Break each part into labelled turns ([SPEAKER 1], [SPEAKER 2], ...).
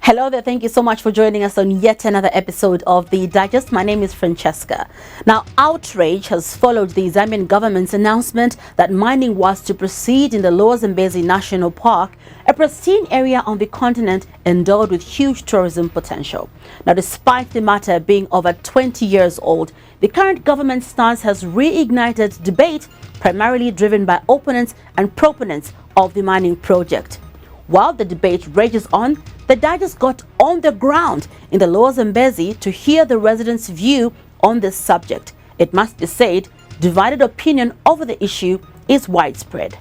[SPEAKER 1] Hello there, thank you so much for joining us on yet another episode of The Digest. My name is Francesca. Now, outrage has followed the Zambian government's announcement that mining was to proceed in the Lower Zambezi National Park, a pristine area on the continent endowed with huge tourism potential. Now, despite the matter being over 20 years old, the current government stance has reignited debate, primarily driven by opponents and proponents of the mining project. While the debate rages on, the Digest got on the ground in the Lower Zambezi to hear the residents' view on this subject. It must be said, divided opinion over the issue is widespread.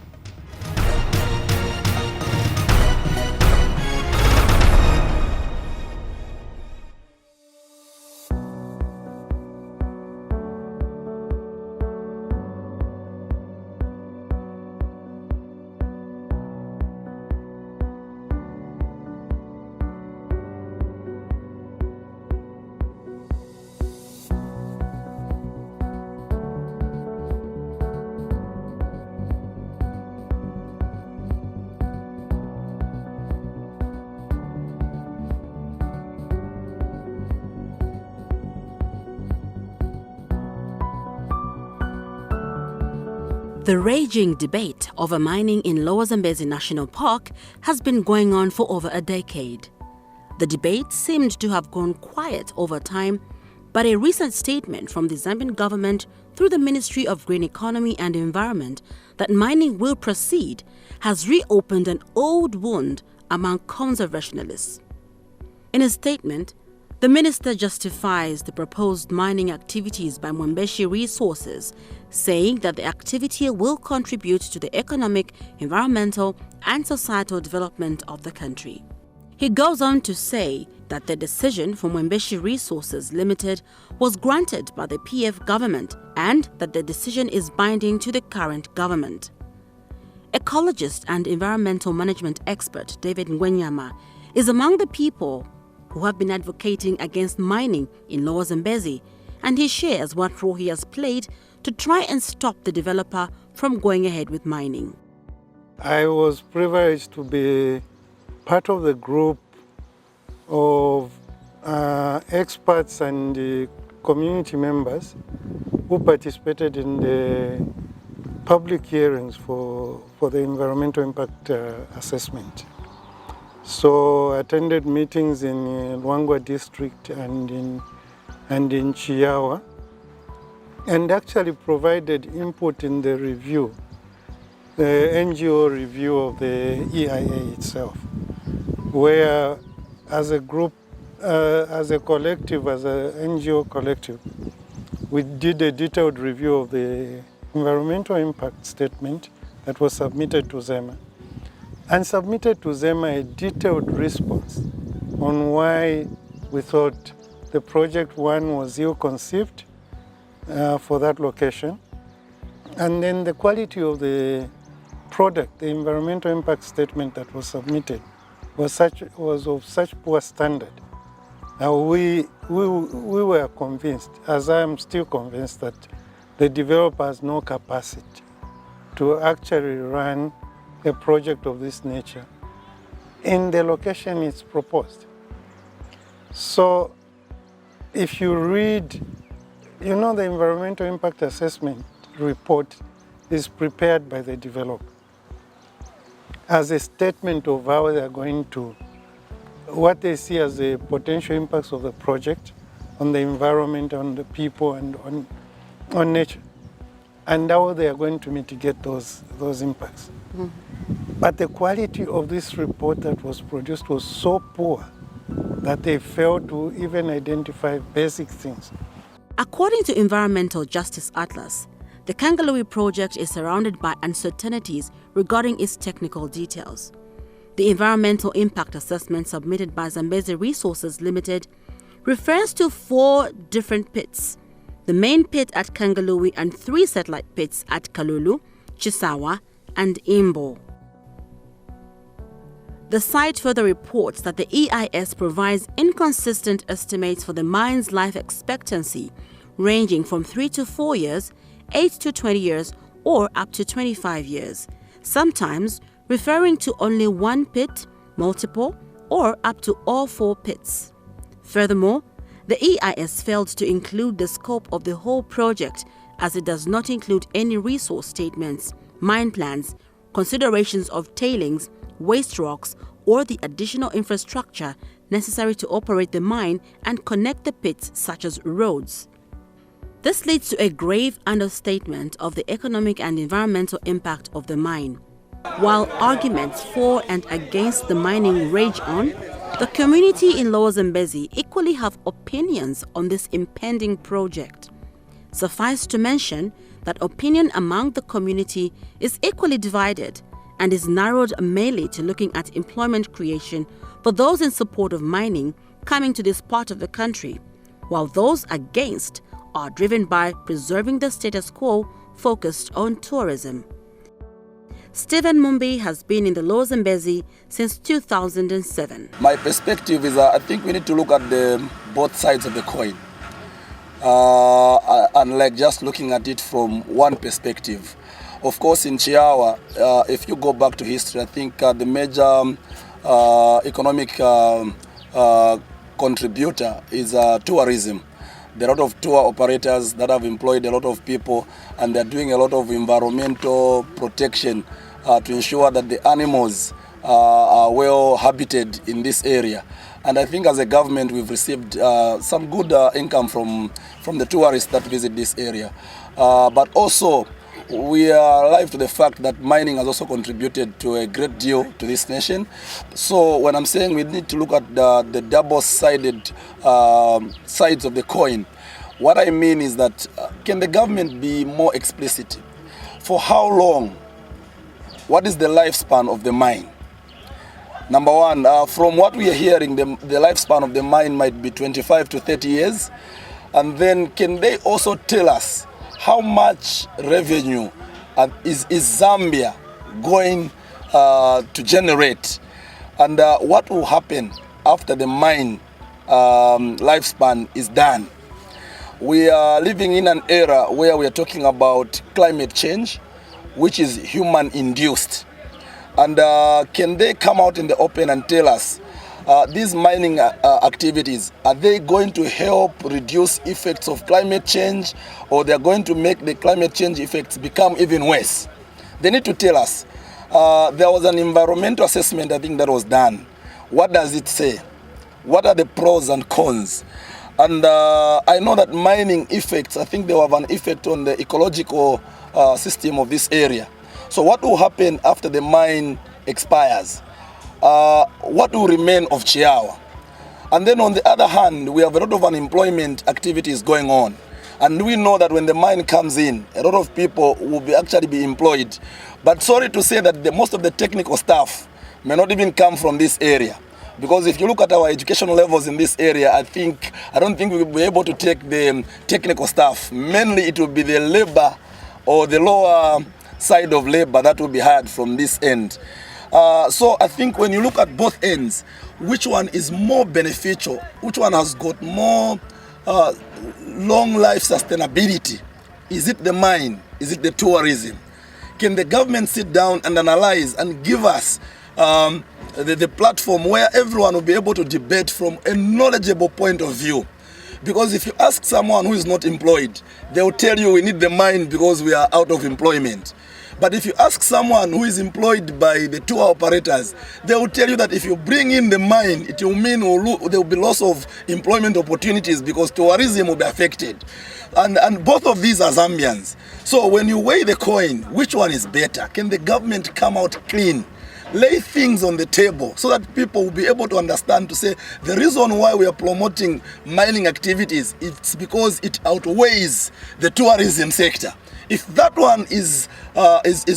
[SPEAKER 1] The raging debate over mining in Lower Zambezi National Park has been going on for over a decade. The debate seemed to have gone quiet over time, but a recent statement from the Zambian government through the Ministry of Green Economy and Environment that mining will proceed has reopened an old wound among conservationists. In a statement, the minister justifies the proposed mining activities by Mwembeshi Resources, saying that the activity will contribute to the economic, environmental and societal development of the country. He goes on to say that the decision for Mwembeshi Resources Limited was granted by the PF government and that the decision is binding to the current government. Ecologist and environmental management expert David Ngwenyama is among the people who have been advocating against mining in Lower Zambezi, and he shares what role he has played to try and stop the developer from going ahead with mining.
[SPEAKER 2] I was privileged to be part of the group of experts and community members who participated in the public hearings for the environmental impact assessment. So I attended meetings in Luangwa district and in Chiawa, and actually provided input in the review, the NGO review of the EIA itself, where as a group, as a collective, as an NGO collective, we did a detailed review of the environmental impact statement that was submitted to ZEMA, and submitted to ZEMA a detailed response on why we thought the project one was ill-conceived for that location, and then the quality of the product, the environmental impact statement that was submitted, was of such poor standard. Now we were convinced, as I am still convinced, that the developer has no capacity to actually run a project of this nature in the location it's proposed. So if you read, the environmental impact assessment report is prepared by the developer as a statement of how they are going to, what they see as the potential impacts of the project on the environment, on the people, and on nature, and how they are going to mitigate those impacts. Mm-hmm. But the quality of this report that was produced was so poor that they failed to even identify basic things.
[SPEAKER 1] According to Environmental Justice Atlas, the Kangaloo project is surrounded by uncertainties regarding its technical details. The environmental impact assessment submitted by Zambezi Resources Limited refers to 4 different pits: the main pit at Kangalui and 3 satellite pits at Kalulu, Chisawa, and Imbo. The site further reports that the EIS provides inconsistent estimates for the mine's life expectancy, ranging from 3 to 4 years, 8 to 20 years, or up to 25 years, sometimes referring to only 1 pit, multiple, or up to all 4 pits. Furthermore, the EIS failed to include the scope of the whole project, as it does not include any resource statements, mine plans, considerations of tailings, waste rocks, or the additional infrastructure necessary to operate the mine and connect the pits, such as roads. This leads to a grave understatement of the economic and environmental impact of the mine. While arguments for and against the mining rage on, the community in Lower Zambezi equally have opinions on this impending project. Suffice to mention that opinion among the community is equally divided and is narrowed mainly to looking at employment creation for those in support of mining coming to this part of the country, while those against are driven by preserving the status quo focused on tourism. Stephen Mumbi has been in the Lower Zambezi since 2007.
[SPEAKER 3] My perspective is I think we need to look at both sides of the coin. Unlike just looking at it from one perspective. Of course, in Chiawa, if you go back to history, I think the major economic contributor is tourism. There are a lot of tour operators that have employed a lot of people, and they're doing a lot of environmental protection to ensure that the animals are well habited in this area. And I think as a government, we've received some good income from the tourists that visit this area. But also, we are alive to the fact that mining has also contributed to a great deal to this nation. So when I'm saying we need to look at the double-sided sides of the coin, what I mean is that can the government be more explicit? For how long? What is the lifespan of the mine? Number one, from what we are hearing, the lifespan of the mine might be 25 to 30 years. And then can they also tell us how much revenue is Zambia going to generate? And what will happen after the mine lifespan is done? We are living in an era where we are talking about climate change, which is human-induced. And can they come out in the open and tell us these mining activities, are they going to help reduce effects of climate change, or they're going to make the climate change effects become even worse? They need to tell us. There was an environmental assessment, I think, that was done. What does it say? What are the pros and cons? And I know that mining effects, I think they will have an effect on the ecological system of this area. So what will happen after the mine expires? What will remain of Chiawa? And then on the other hand, we have a lot of unemployment activities going on. And we know that when the mine comes in, a lot of people will actually be employed. But sorry to say that most of the technical staff may not even come from this area. Because if you look at our education levels in this area, I don't think we will be able to take the technical staff. Mainly it will be the labor or the lower side of labor that will be hired from this end. So I think when you look at both ends, which one is more beneficial, which one has got more long life sustainability? Is it the mine? Is it the tourism? Can the government sit down and analyze and give us the platform where everyone will be able to debate from a knowledgeable point of view? Because if you ask someone who is not employed, they will tell you we need the mine because we are out of employment. But if you ask someone who is employed by the tour operators, they will tell you that if you bring in the mine, it will mean there will be loss of employment opportunities because tourism will be affected. And both of these are Zambians. So when you weigh the coin, which one is better? Can the government come out clean? Lay things on the table so that people will be able to understand, to say the reason why we are promoting mining activities, it's because it outweighs the tourism sector. If that one is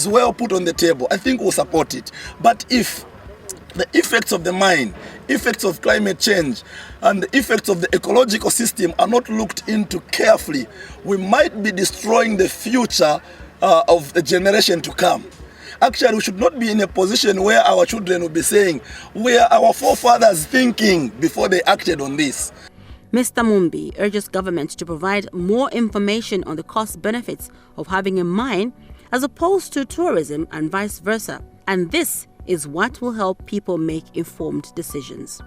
[SPEAKER 3] well put on the table, I think we'll support it. But if the effects of the mine effects of climate change and the effects of the ecological system are not looked into carefully, we might be destroying the future of the generation to come. Actually, we should not be in a position where our children will be saying, where our forefathers thinking before they acted on this.
[SPEAKER 1] Mr. Mumbi urges government to provide more information on the cost benefits of having a mine as opposed to tourism and vice versa. And this is what will help people make informed decisions.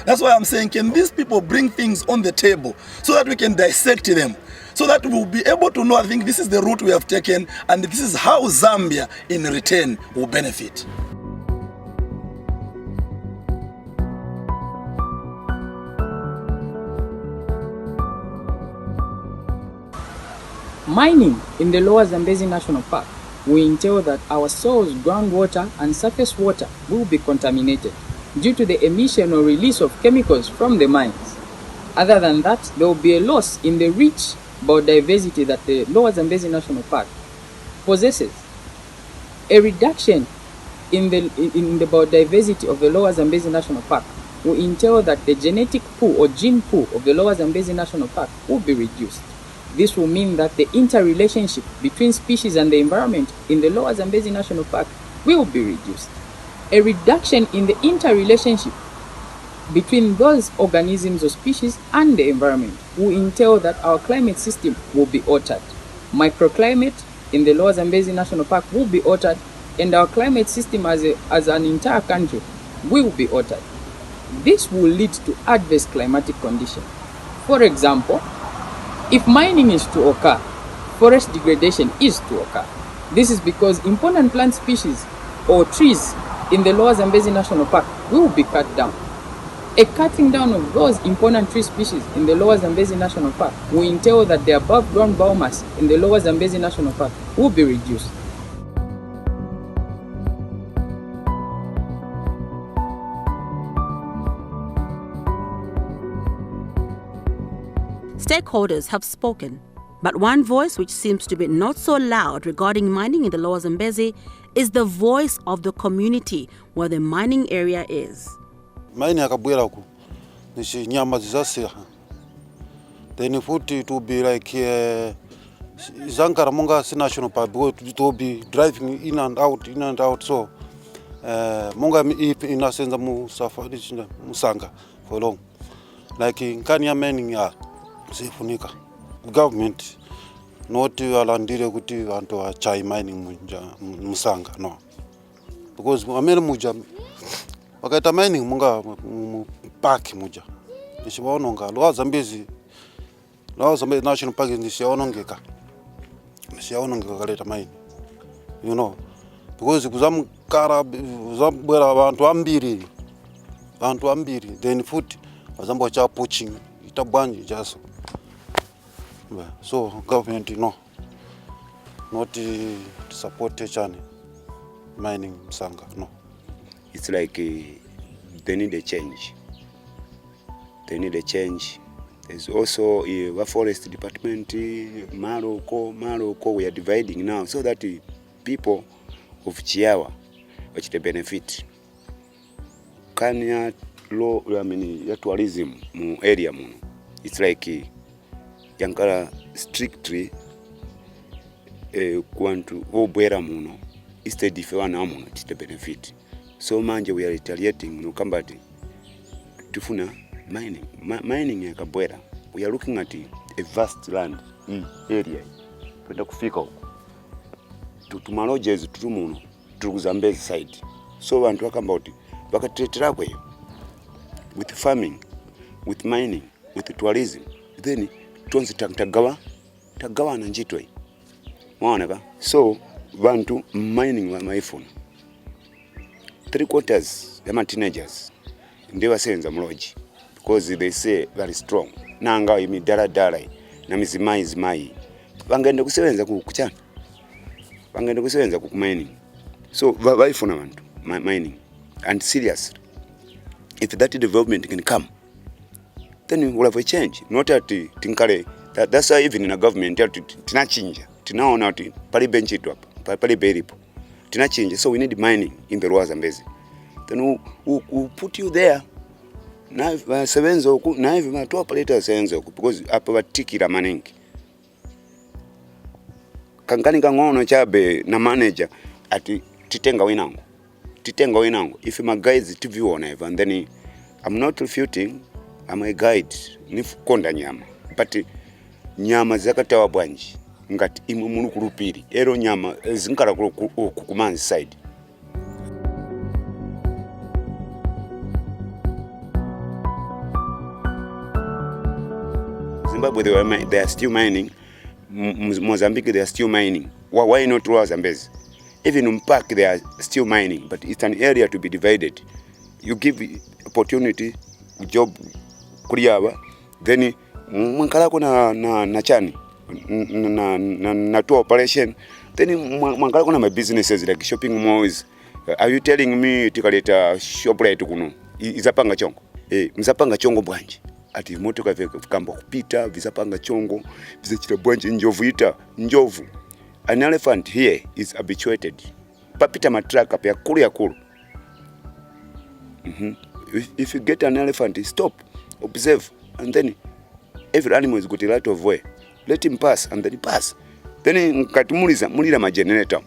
[SPEAKER 3] That's why I'm saying, can these people bring things on the table so that we can dissect them, so that we'll be able to know, I think this is the route we have taken and this is how Zambia in return will benefit.
[SPEAKER 4] Mining in the Lower Zambezi National Park will entail that our soils, groundwater and surface water will be contaminated due to the emission or release of chemicals from the mines. Other than that, there will be a loss in the rich biodiversity that the Lower Zambezi National Park possesses. A reduction in the biodiversity of the Lower Zambezi National Park will entail that the genetic pool or gene pool of the Lower Zambezi National Park will be reduced. This will mean that the interrelationship between species and the environment in the Lower Zambezi National Park will be reduced. A reduction in the interrelationship between those organisms or species and the environment will entail that our climate system will be altered. Microclimate in the Lower Zambezi National Park will be altered, and our climate system as an entire country will be altered. This will lead to adverse climatic conditions. For example, if mining is to occur, forest degradation is to occur. This is because important plant species or trees in the Lower Zambezi National Park will be cut down. A cutting down of those important tree species in the Lower Zambezi National Park will entail that the above ground biomass in the Lower Zambezi National Park will be reduced.
[SPEAKER 1] Stakeholders have spoken, but one voice which seems to be not so loud regarding mining in the Lower Zambezi is the voice of the community where the mining area is.
[SPEAKER 5] Mining akabwera ku nishi nyama zisasiha. Then futi to be like Zankara Munga National Park to be driving in and out so Munga if in a sense safari musanga for long. Like in Kenya mining sifunika. Government not alandire kuti vantu vachai mining musanga no. Because amene muja wakaita mining munga park muja. Nishiwaononga Lower Zambezi National Park nishiwaonongeka. Nishiwaonongeka kaleta mining. You know. Because kuzamkara zambwera vantu ambiri then foot wazambo cha poaching itabwanji jaso. So government not support chani mining sanga no.
[SPEAKER 6] It's like they need a change. There's also a forest department, Maroko, we are dividing now so that people of Chiawa which they benefit. Kanya low, tourism area muno. It's like yankara strictly kwantu obwera muno instead if one muno to benefit. So manje we are retaliating no kambati tufuna mining yakabwera. We are looking at a vast land area. Twenda kufika huko tumalojes tutumuno Zambezi side. So vantu wakambati bakatretera kwe with farming, with mining, with tourism, then tonzi tagawa na njitwe. Mwaona so vantu mining wa maifuna 3/4 ya teenagers ndiwa senza mloji because they say very strong nanga imi dala na mizimai bangaenda kusebenza kuchana bangaenda kusebenza ku mining so vaifuna vantu mining and seriously if that development can come then we'll have a change. Not at tinkale. That's why even in a government, tinachinja. Tinaona ati pali bench itu hapa, pali beripo. Tinachinja. So we need mining in the Lower Zambezi. Then we'll put you there na basebenza oku naive ma top operators senza oku because apa batikira maningi kankani kangono chabe na manager ati titenga winango if my guides TV on ever and then I'm not refuting, I'm a guide nifukonda nyama but nyama zakatawa bwanji ngati imu munu kulupiri ero nyama zinkala kukumanzi side. Zimbabwe they are still mining. Mozambique they are still mining. Why not Lower Zambezi? Even in Park they are still mining, but it's an area to be divided. You give opportunity, job kuriaba, then mwankalako na chani na tour operation, then mwankalako na my businesses like shopping malls. Are you telling me tikaleta shop right kuno? Izapanga chongo. Mzapanga chongo bwanji. Ati motoka vikamba kupita visapanga chongo visachira bwanji njovu. An elephant here is habituated. Papita matraka pia kulu. If you get an elephant, stop, observe, and then every animal has got a lot of way. Let him pass, and then he pass. Then mulira ma generator.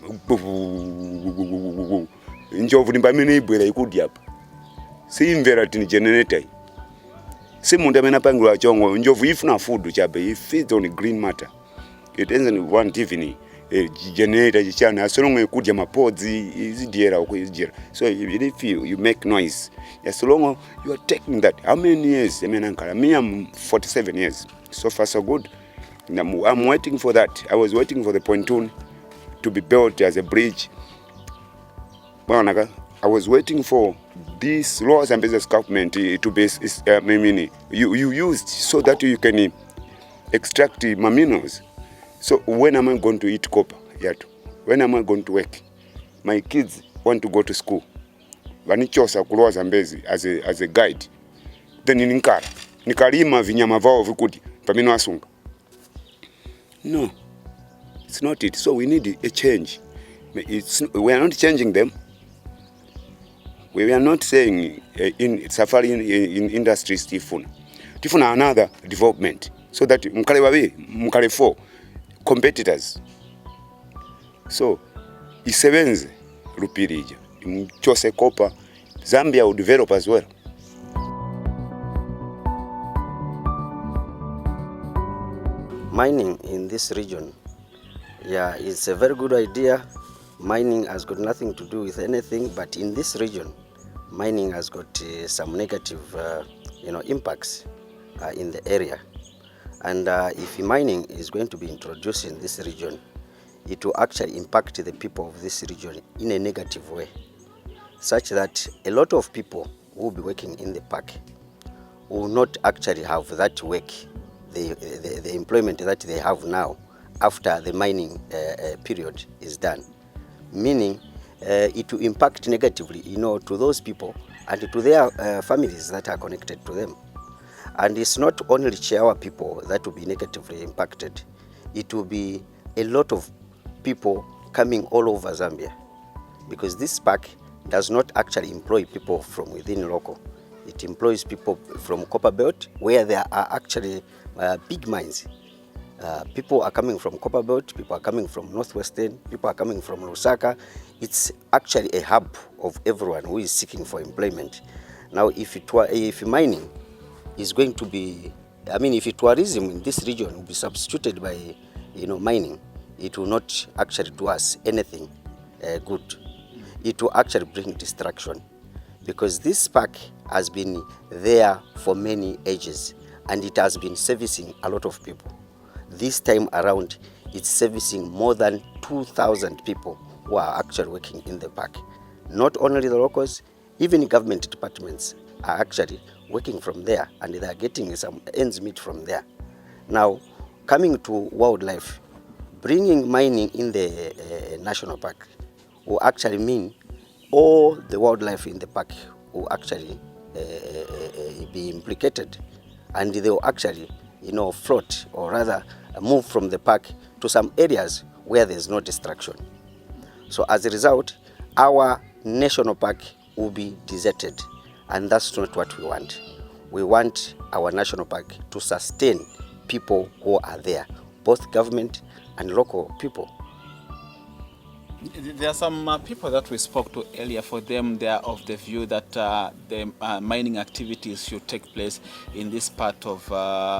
[SPEAKER 6] Njovu nimbamini ibwera ikudi hapa. Si imvera tini generator. Si mundu amena pangula chongo. Njovu ifuna food chabe. It feeds on green matter. It doesn't want even generator chichana. So long ikudi mapodzi izidiera uko izidiera. So if you make noise, as long you are taking that. How many years? Me I'm 47 years. So far so good. I'm waiting for that. I was waiting for the pontoon to be built as a bridge. I was waiting for this Lower Zambezi government to be you used so that you can extract my minerals. So when am I going to eat copper? When am I going to work? My kids want to go to school. Vanichosa ku Lower Zambezi as a guide. Then nikalima vinyama vao vikudi pamino asunga. No, it's not it. So we need a change. We are not changing them. We are not saying in safari in industries tifuna another development so that mkale for competitors. So isebenze lupirija mchose kopa. Zambia will develop as well.
[SPEAKER 7] Mining in this region, it's a very good idea. Mining has got nothing to do with anything, but in this region, mining has got some negative, impacts in the area. And if mining is going to be introduced in this region, it will actually impact the people of this region in a negative way, such that a lot of people who will be working in the park will not actually have that work, the employment that they have now after the mining period is done. Meaning it will impact negatively, to those people and to their families that are connected to them. And it's not only Chiawa people that will be negatively impacted. It will be a lot of people coming all over Zambia, because this park does not actually employ people from within local. It employs people from Copper Belt, where there are actually big mines. People are coming from Copper Belt, people are coming from Northwestern, people are coming from Lusaka. It's actually a hub of everyone who is seeking for employment. Now, if mining is going to be, if tourism in this region will be substituted by, mining, it will not actually do us anything good. It will actually bring distraction, because this park has been there for many ages and it has been servicing a lot of people. This time around, it's servicing more than 2,000 people who are actually working in the park. Not only the locals, even government departments are actually working from there, and they are getting some ends meet from there. Now, coming to wildlife, bringing mining in the national park will actually mean all the wildlife in the park will actually be implicated, and they will actually, float, or rather move from the park to some areas where there's no distraction. So as a result, our national park will be deserted, and that's not what we want. we want our national park to sustain people who are there, both government and local people.
[SPEAKER 8] There are some people that we spoke to earlier. For them, they are of the view that the mining activities should take place in this part of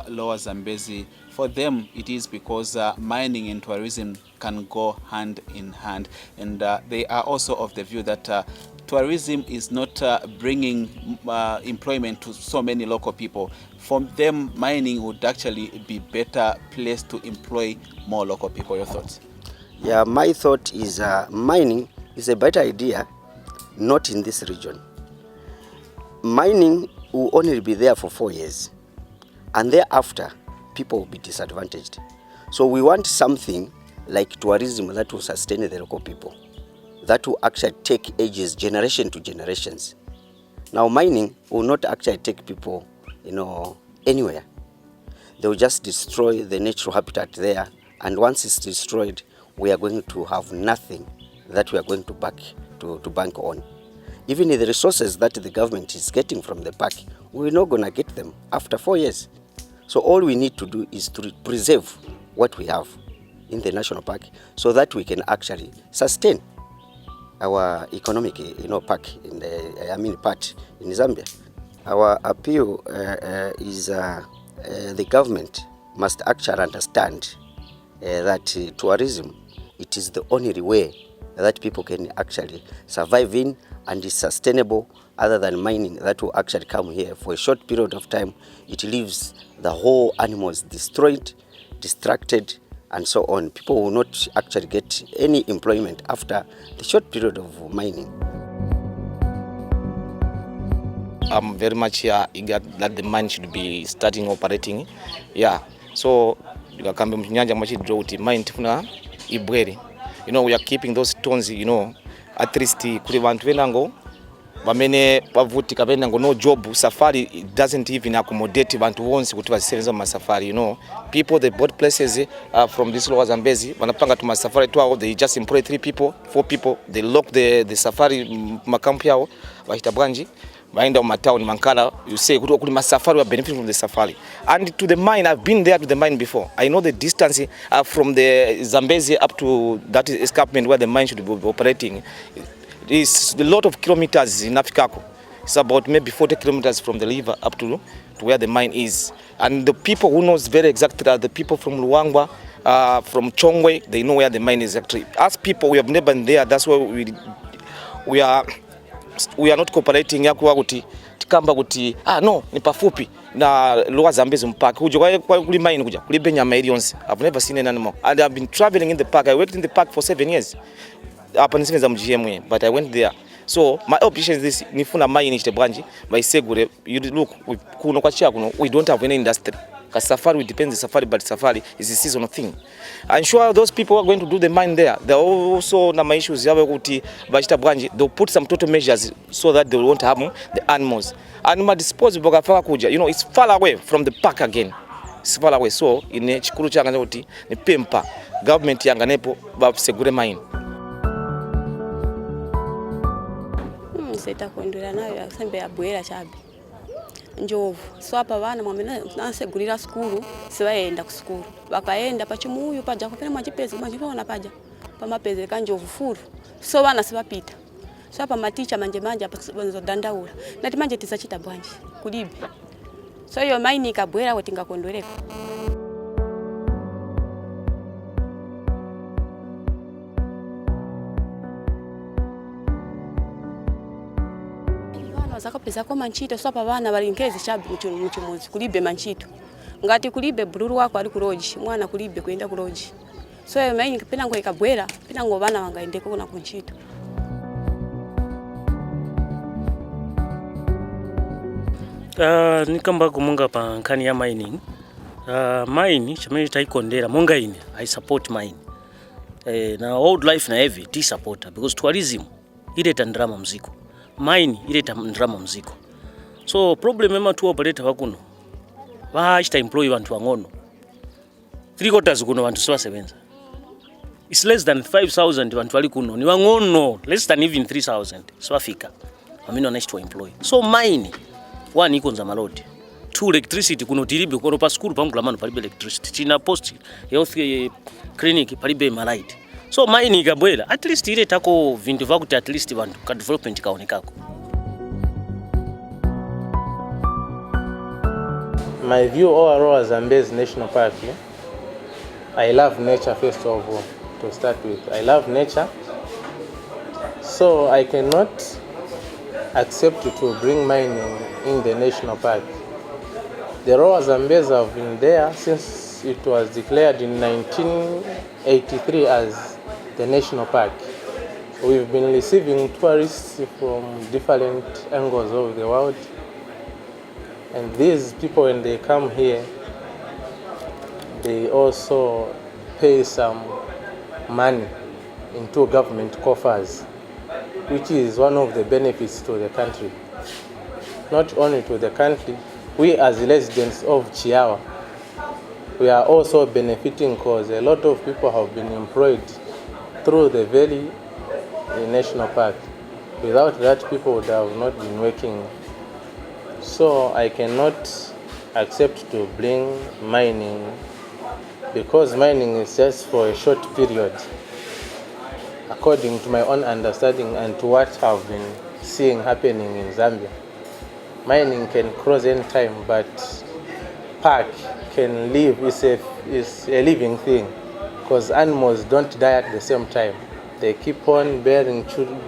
[SPEAKER 8] Lower Zambezi. For them, it is because mining and tourism can go hand in hand. And they are also of the view that tourism is not bringing employment to so many local people. For them, mining would actually be better placed to employ more local people. Your thoughts?
[SPEAKER 7] Yeah, my thought is mining is a better idea, not in this region. Mining will only be there for 4 years, and thereafter, people will be disadvantaged. So we want something like tourism that will sustain the local people, that will actually take ages, generation to generations. Now mining will not actually take people, anywhere. They will just destroy the natural habitat there, and once it's destroyed, we are going to have nothing that we are going to bank on. Even the resources that the government is getting from the park, we're not going to get them after 4 years. So all we need to do is to preserve what we have in the national park so that we can actually sustain our economic park part in Zambia. Our appeal is the government must actually understand that tourism, it is the only way that people can actually survive in and is sustainable, other than mining that will actually come here for a short period of time. It leaves the whole animals destroyed, distracted, and so on. People will not actually get any employment after the short period of mining.
[SPEAKER 9] I'm very much eager that the mine should be starting operating. Yeah, so kambe mnyanja mwachi uti mine tifuna ibwere. We are keeping those stones, at least kuli bantu benango bamene bavuti kabenango no job safari, it doesn't even accommodate bantu wonse kuti basebenza mu safari. People they bought places from this Lower Zambezi banapanga tu safari twao, they just employ 3 people 4 people, they lock the safari makampu yao bahita bwanji baenda mu town mankala. You say kuli masafari we benefit from the safari, and to the mine, I've been there to the mine before. I know the distance from the Zambezi up to that escarpment where the mine should be operating. It is a lot of kilometers in Africa. It's about maybe 40 kilometers from the river up to where the mine is. And the people who knows very exactly are the people from Luangwa, from Chongwe. They know where the mine is actually. As people, we have never been there. That's why we are not cooperating yakuwa kuti tikamba kuti no ni pafupi na Lower Zambezi mpaka kuja kwa kuli mine kuja kuli benyama ilionse. I've never seen any animal, and I've been traveling in the park. I worked in the park for 7 years up in GMW, but I went there. So my option is this: nifuna mine chite bwanji by segure. You look kuno kwa chia kuno, we don't have any industry. Because safari, it depends the safari, but safari is a seasonal thing. I'm sure those people who are going to do the mine there, they also na issues they'll put some total measures so that they won't harm the animals. Animal disposal, it's far away from the park again. It's far away. So in chikuru changa kuti ni pempa government yanga nepo ba segure mine.
[SPEAKER 10] Sita kuendelea nayo sembe ya bwera chabi. Njovu. So hapa bana mwamena nasegurira skuru, sibaenda ku skuru. Bakaenda pachimuyu paja kupena mwachipezi mwachipona paja. Pamapeze kanjovu furu. So bana sibapita. So hapa maticha manje hapa bonzo dandaula. Nati manje tisachita bwanji kulibe. So hiyo mine ikabwera wetinga kondwereka. Zakapeza kwa manchito so hapa bana balingezi chabi muchimuzi kulibe manchito ngati kulibe bululu wako ali kuroji mwana kulibe kuenda kuroji. So hiyo mine kipena ngo ikabwera pina ngo bana wangaendeko kuna kunchito.
[SPEAKER 11] Nikamba kumunga pa nkani ya mining. Mine chameni taikondera munga ine I support mine. Na wildlife na heavy ti supporter because tourism ile tandrama mziko. Mine ile tandrama mziko. So problem ema tu operator wakuno. Bahashita employ bantu wangono. 3/4 kuno bantu swa sebenza. It's less than 5,000 bantu wali kuno. Ni wangono less than even 3,000. Swafika. Amino nice to employ. So mine one iko nza malodi. 2 electricity kuno tilibe kuno pa school pamukulamano palibe electricity. China post health clinic palibe malaiti. So mining ikabwera at least ile tako vintu vakuti at least vantu ka development kaonekako.
[SPEAKER 12] My view overall Zambezi National Park, I love nature first of all, to start with. I love nature, so I cannot accept to bring mining in the national park. The Lower Zambezi have been there since it was declared in 1983 as the national park. We've been receiving tourists from different angles of the world. And these people, when they come here, they also pay some money into government coffers, which is one of the benefits to the country. Not only to the country, we as residents of Chiawa, we are also benefiting because a lot of people have been employed through the very national park. Without that, people would have not been working. So I cannot accept to bring mining because mining is just for a short period, according to my own understanding and to what I've been seeing happening in Zambia. Mining can cross any time, but park can live. It's a living thing because animals don't die at the same time. They keep on bearing children,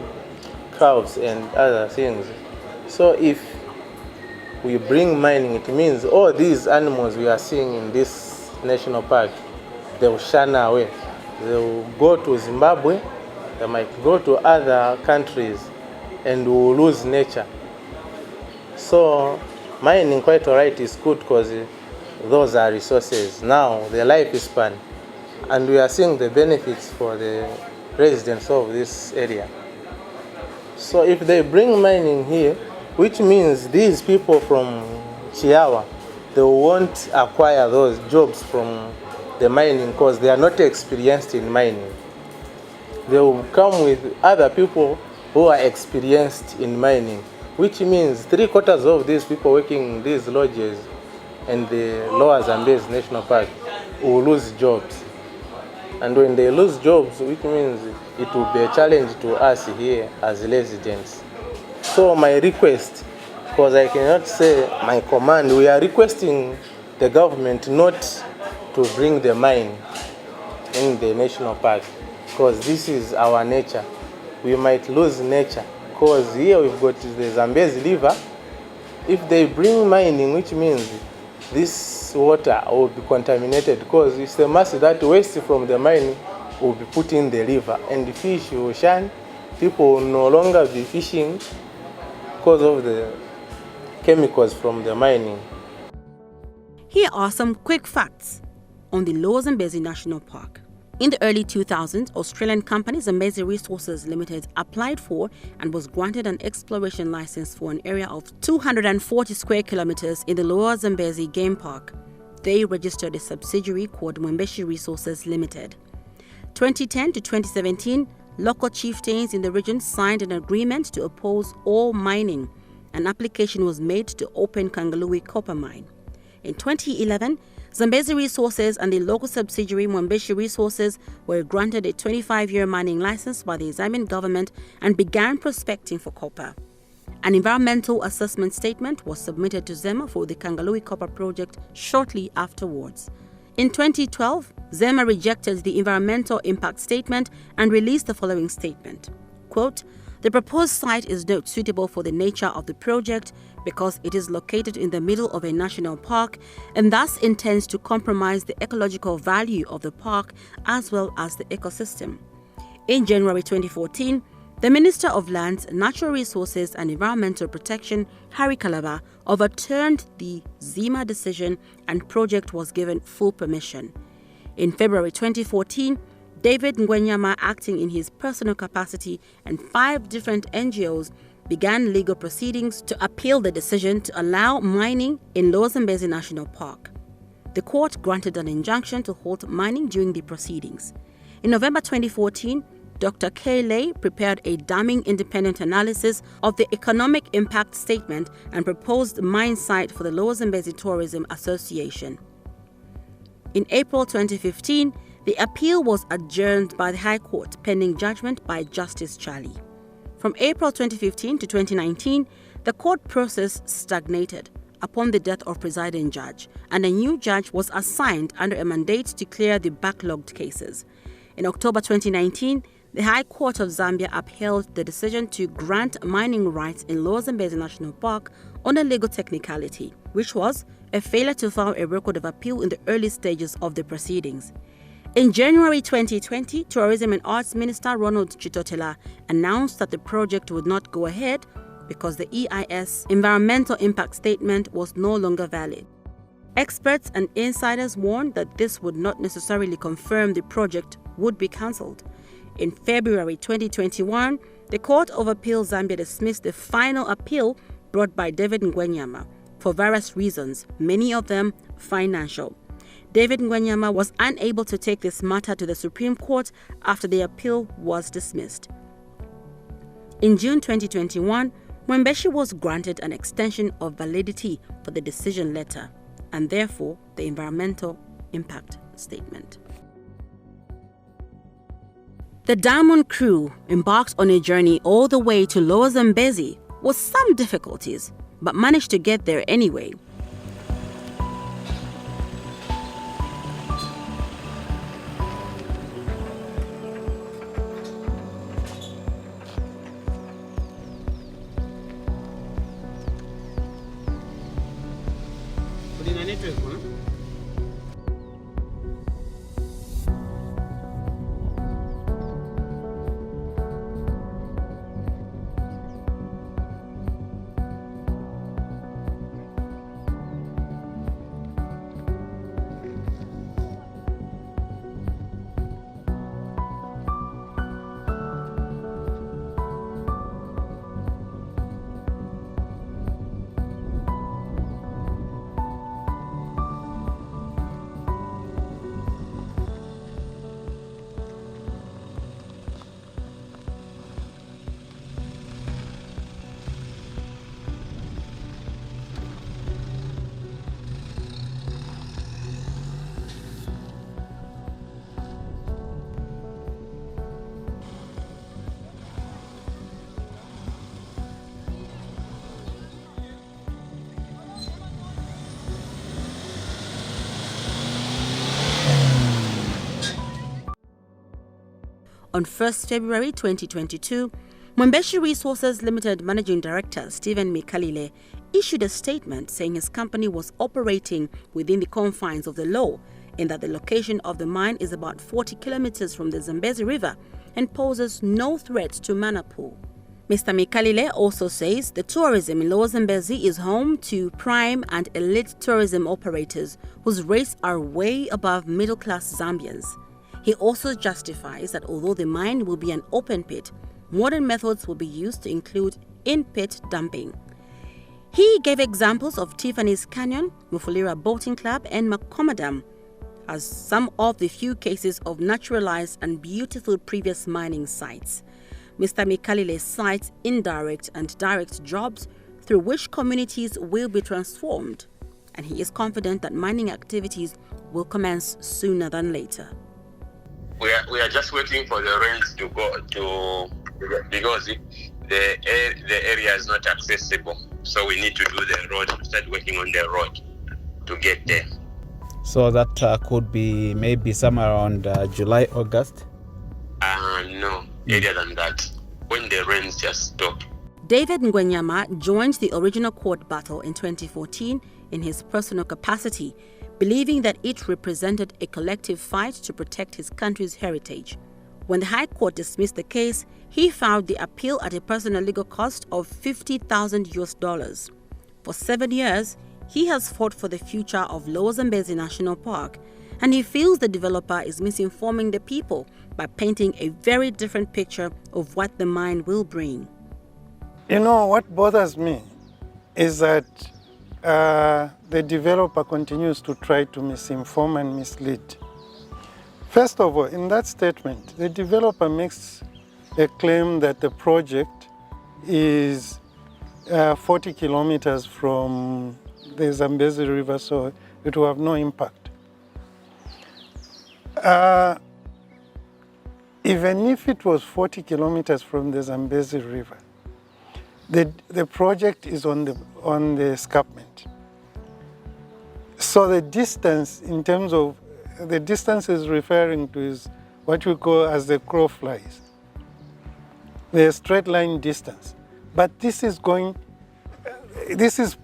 [SPEAKER 12] calves and other things. So if we bring mining, it means all these animals we are seeing in this national park, they will shun away. They will go to Zimbabwe, they might go to other countries, and we will lose nature. So mining, quite alright, is good because those are resources. Now the lifespan, and we are seeing the benefits for the residents of this area. So if they bring mining here, which means these people from Chiawa, they won't acquire those jobs from the mining because they are not experienced in mining. They will come with other people who are experienced in mining, which means 3/4 of these people working in these lodges and the Lower Zambezi National Park will lose jobs. And when they lose jobs, which means it will be a challenge to us here as residents. So my request, because I cannot say my command, we are requesting the government not to bring the mine in the national park, because this is our nature. We might lose nature, because here we've got the Zambezi River. If they bring mining, which means this water will be contaminated, because it's the mass that waste from the mine will be put in the river, and the fish will shine. People will no longer be fishing because of the chemicals from the mining.
[SPEAKER 1] Here are some quick facts on the Lower Zambezi National Park. In the early 2000s, Australian company Mwembeshi Resources Limited applied for and was granted an exploration license for an area of 240 square kilometers in the Lower Zambezi Game Park. They registered a subsidiary called Mwembeshi Resources Limited. 2010 to 2017, local chieftains in the region signed an agreement to oppose all mining. An application was made to open Kangalui copper mine. In 2011, Zambezi Resources and the local subsidiary Mwembeshi Resources were granted a 25-year mining license by the Zambian government and began prospecting for copper. An environmental assessment statement was submitted to ZEMA for the Kangalui copper project shortly afterwards. In 2012, ZEMA rejected the environmental impact statement and released the following statement. Quote, "The proposed site is not suitable for the nature of the project because it is located in the middle of a national park and thus intends to compromise the ecological value of the park as well as the ecosystem." In January 2014, the Minister of Lands, Natural Resources and Environmental Protection, Harry Kalaba, overturned the ZEMA decision and project was given full permission. In February 2014, David Ngwenyama, acting in his personal capacity, and 5 different NGOs began legal proceedings to appeal the decision to allow mining in Lower Zambezi National Park. The court granted an injunction to halt mining during the proceedings. In November 2014, Dr. Kayle prepared a damning independent analysis of the economic impact statement and proposed mine site for the Lower Zambezi Tourism Association. In April 2015, the appeal was adjourned by the High Court pending judgment by Justice Charlie. From April 2015 to 2019, the court process stagnated upon the death of presiding judge, and a new judge was assigned under a mandate to clear the backlogged cases. In October 2019, the High Court of Zambia upheld the decision to grant mining rights in Lower Zambezi National Park on a legal technicality, which was a failure to file a record of appeal in the early stages of the proceedings. In January 2020, Tourism and Arts Minister Ronald Chitotela announced that the project would not go ahead because the EIS environmental impact statement was no longer valid. Experts and insiders warned that this would not necessarily confirm the project would be cancelled. In February 2021, the Court of Appeal Zambia dismissed the final appeal brought by David Ngwenyama for various reasons, many of them financial. David Ngwenyama was unable to take this matter to the Supreme Court after the appeal was dismissed. In June 2021, Mwembeshi was granted an extension of validity for the decision letter and therefore the environmental impact statement. The Diamond crew embarked on a journey all the way to Lower Zambezi with some difficulties, but managed to get there anyway. On 1st February 2022, Mwembeshi Resources Limited Managing Director Stephen Mikalile issued a statement saying his company was operating within the confines of the law and that the location of the mine is about 40 kilometers from the Zambezi River and poses no threat to Manapu. Mr. Mikalile also says the tourism in Lower Zambezi is home to prime and elite tourism operators whose rates are way above middle-class Zambians. He also justifies that although the mine will be an open pit, modern methods will be used to include in-pit dumping. He gave examples of Tiffany's Canyon, Mufulira Boating Club and Macomadam as some of the few cases of naturalized and beautiful previous mining sites. Mr. Mikalile cites indirect and direct jobs through which communities will be transformed, and he is confident that mining activities will commence sooner than later.
[SPEAKER 13] We are just waiting for the rains to go because the area is not accessible. So we need to do the road, start working on the road to get there.
[SPEAKER 14] So that could be maybe somewhere around July, August?
[SPEAKER 13] No, earlier than that, when the rains just stop.
[SPEAKER 1] David Ngwenyama joined the original court battle in 2014 in his personal capacity, believing that it represented a collective fight to protect his country's heritage. When the High Court dismissed the case, he filed the appeal at a personal legal cost of $50,000. For 7 years, he has fought for the future of Lower Zambezi National Park, and he feels the developer is misinforming the people by painting a very different picture of what the mine will bring.
[SPEAKER 2] You know, what bothers me is that the developer continues to try to misinform and mislead. First of all, in that statement, the developer makes a claim that the project is 40 kilometers from the Zambezi River, so it will have no impact. Even if it was 40 kilometers from the Zambezi River, the project is on the escarpment. So the distance, in terms of the distance is referring to is what we call as the crow flies, the straight line distance. But this is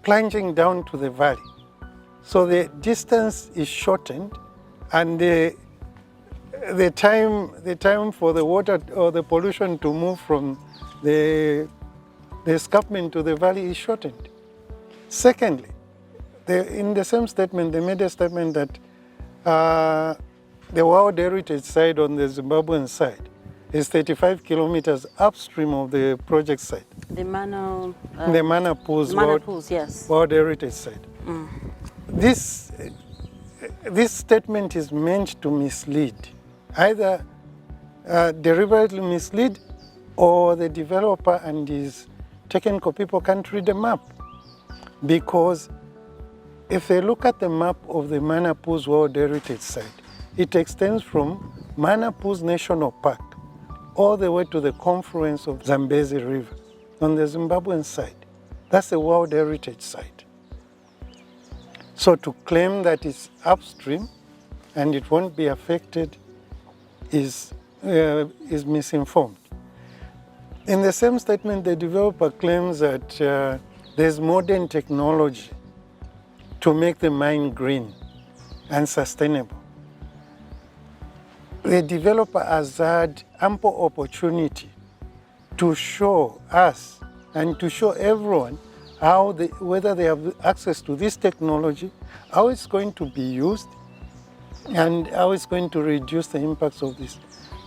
[SPEAKER 2] plunging down to the valley. So the distance is shortened, and the time for the water or the pollution to move from the escarpment to the valley is shortened. Secondly, in the same statement, they made a statement that the World Heritage site on the Zimbabwean side is 35 kilometers upstream of the project site.
[SPEAKER 1] The Mana
[SPEAKER 2] Pools,
[SPEAKER 1] yes.
[SPEAKER 2] World Heritage site.
[SPEAKER 1] Mm.
[SPEAKER 2] This statement is meant to mislead, either deliberately mislead, or the developer and his technical people can't read the map. Because if they look at the map of the Mana Pools World Heritage Site, it extends from Mana Pools National Park all the way to the confluence of Zambezi River on the Zimbabwean side. That's the World Heritage Site. So to claim that it's upstream and it won't be affected is misinformed. In the same statement, the developer claims that there's modern technology to make the mine green and sustainable. The developer has had ample opportunity to show us and to show everyone whether they have access to this technology, how it's going to be used, and how it's going to reduce the impacts of this.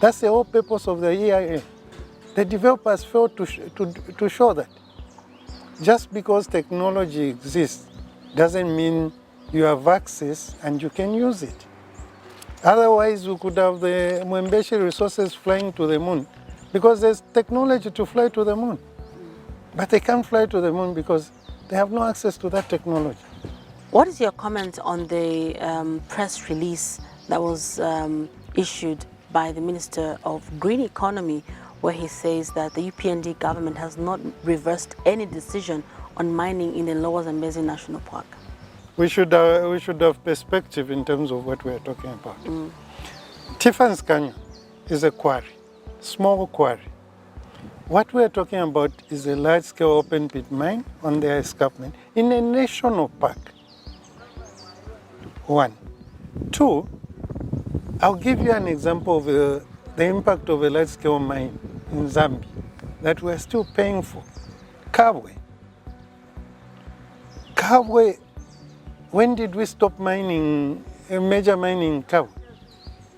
[SPEAKER 2] That's the whole purpose of the EIA. The developers failed to show that. Just because technology exists doesn't mean you have access and you can use it. Otherwise, we could have the Mwembeshi Resources flying to the moon, because there's technology to fly to the moon. But they can't fly to the moon because they have no access to that technology.
[SPEAKER 1] What is your comment on the press release that was issued by the Minister of Green Economy, where he says that the UPND government has not reversed any decision on mining in the Lower Zambezi National Park?
[SPEAKER 2] We should have perspective in terms of what we are talking about. Tiffany's Canyon is a quarry, small quarry. What we are talking about is a large-scale open-pit mine on the escarpment in a national park. 1. 2, I'll give you an example of the impact of a large-scale mine in Zambia that we're still paying for. Kabwe. Kabwe, when did we stop mining, major mining in Kabwe?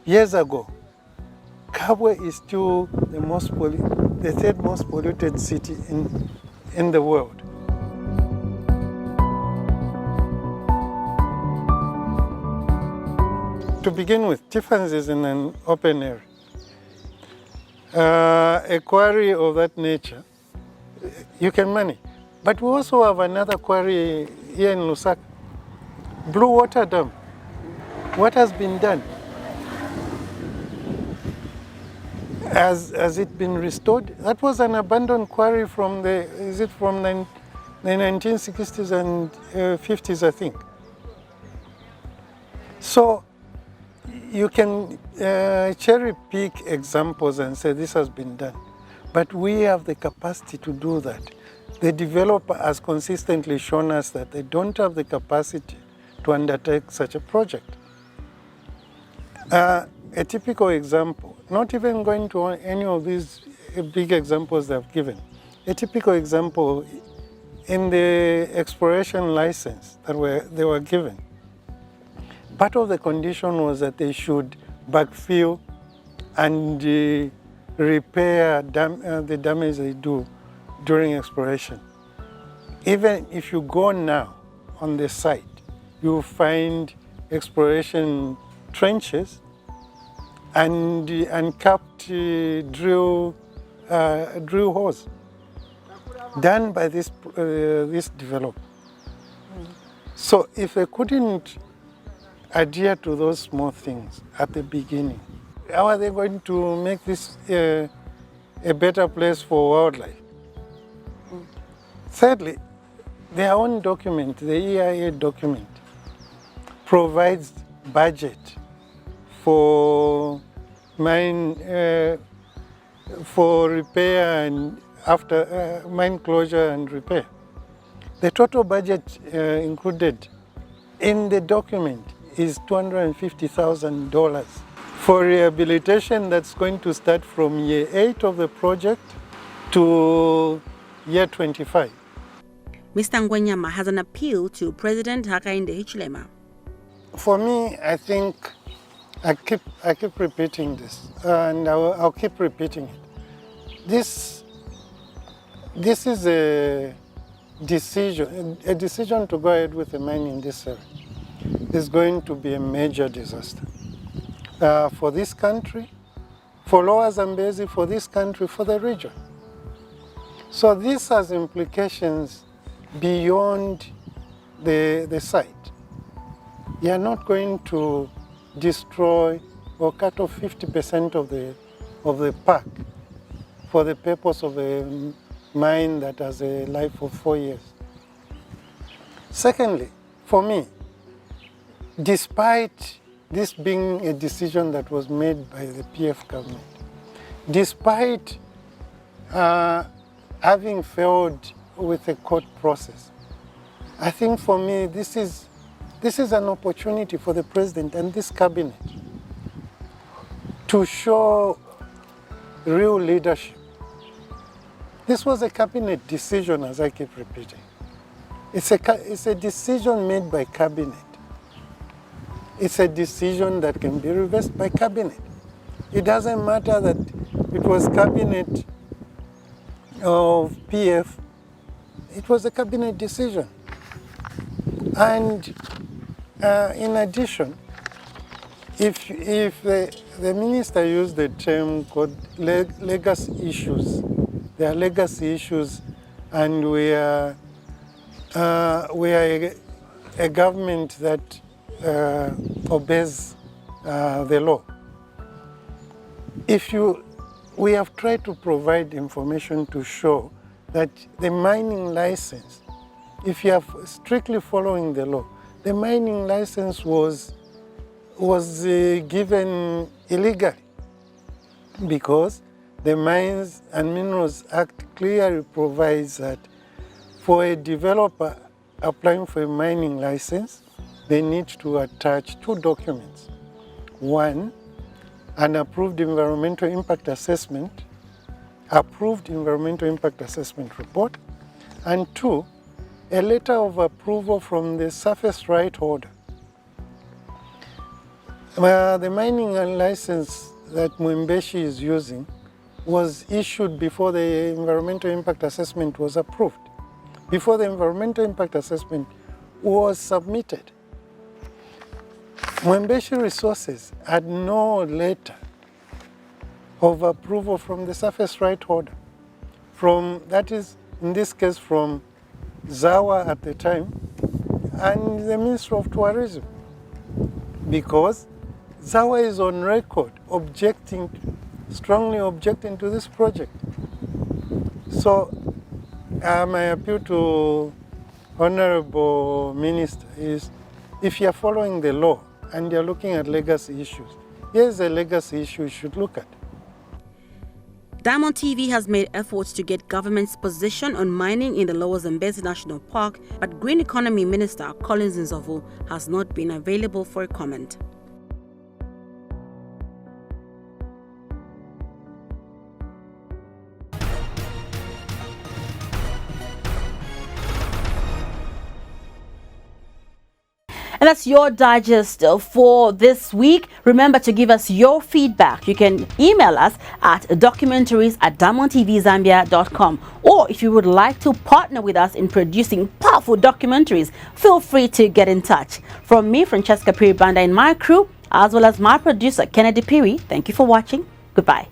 [SPEAKER 2] Years ago. Kabwe is still the third most polluted city in the world. To begin with, Tiffany's is in an open area. A quarry of that nature, you can manage. But we also have another quarry here in Lusaka, Blue Water Dam. What has been done? Has it been restored? That was an abandoned quarry from the 1960s and 50s, I think. So you can cherry pick examples and say this has been done, but we have the capacity to do that. The developer has consistently shown us that they don't have the capacity to undertake such a project. A typical example, not even going to any of these big examples they've given, a typical example in the exploration license that they were given, part of the condition was that they should backfill and repair the damage they do during exploration. Even if you go now on the site, you'll find exploration trenches and uncapped drill holes done by this developer. So if they couldn't adhere to those small things at the beginning, how are they going to make this a better place for wildlife? Thirdly, their own document, the EIA document, provides budget for mine for repair and after mine closure and repair. The total budget included in the document is $250,000 for rehabilitation that's going to start from year 8 of the project to year 25.
[SPEAKER 1] Mr. Ngwenyama has an appeal to President Hakainde Hichilema. For
[SPEAKER 2] me, I think I keep repeating this, and I'll keep repeating it. This is a decision to go ahead with the mine in this area is going to be a major disaster for this country, for Lower Zambezi, for this country, for the region. So this has implications beyond the site. You are not going to destroy or cut off 50% of the park for the purpose of a mine that has a life of 4 years. Secondly, for me, despite this being a decision that was made by the PF government, despite having failed with the court process, I think for me this is an opportunity for the president and this cabinet to show real leadership. This was a cabinet decision, as I keep repeating. It's a decision made by cabinet. It's a decision that can be reversed by cabinet. It doesn't matter that it was cabinet of PF, it was a cabinet decision. And in addition, if the minister used the term called legacy issues, there are legacy issues, and we are a government that obeys the law. We have tried to provide information to show that the mining license, if you are strictly following the law, the mining license was given illegally because the Mines and Minerals Act clearly provides that for a developer applying for a mining license, they need to attach 2 documents. 1, an approved environmental impact assessment, approved environmental impact assessment report, and 2, a letter of approval from the surface right holder. The mining license that Mwembeshi is using was issued before the environmental impact assessment was approved, before the environmental impact assessment was submitted. Mwembeshi Resources had no letter of approval from the surface right holder, that is, in this case, from Zawa at the time and the Minister of Tourism, because Zawa is on record strongly objecting to this project. So my appeal to Honorable Minister is, if you are following the law and you are looking at legacy issues, here's a legacy issue you should look at.
[SPEAKER 1] Diamond TV has made efforts to get government's position on mining in the Lower Zambezi National Park, but Green Economy Minister Collins Nzovu has not been available for a comment. And that's your digest for this week. Remember to give us your feedback. You can email us at documentaries@diamondtvzambia.com. Or if you would like to partner with us in producing powerful documentaries, feel free to get in touch. From me, Francesca Phiri Banda, and my crew, as well as my producer, Kennedy Phiri. Thank you for watching. Goodbye.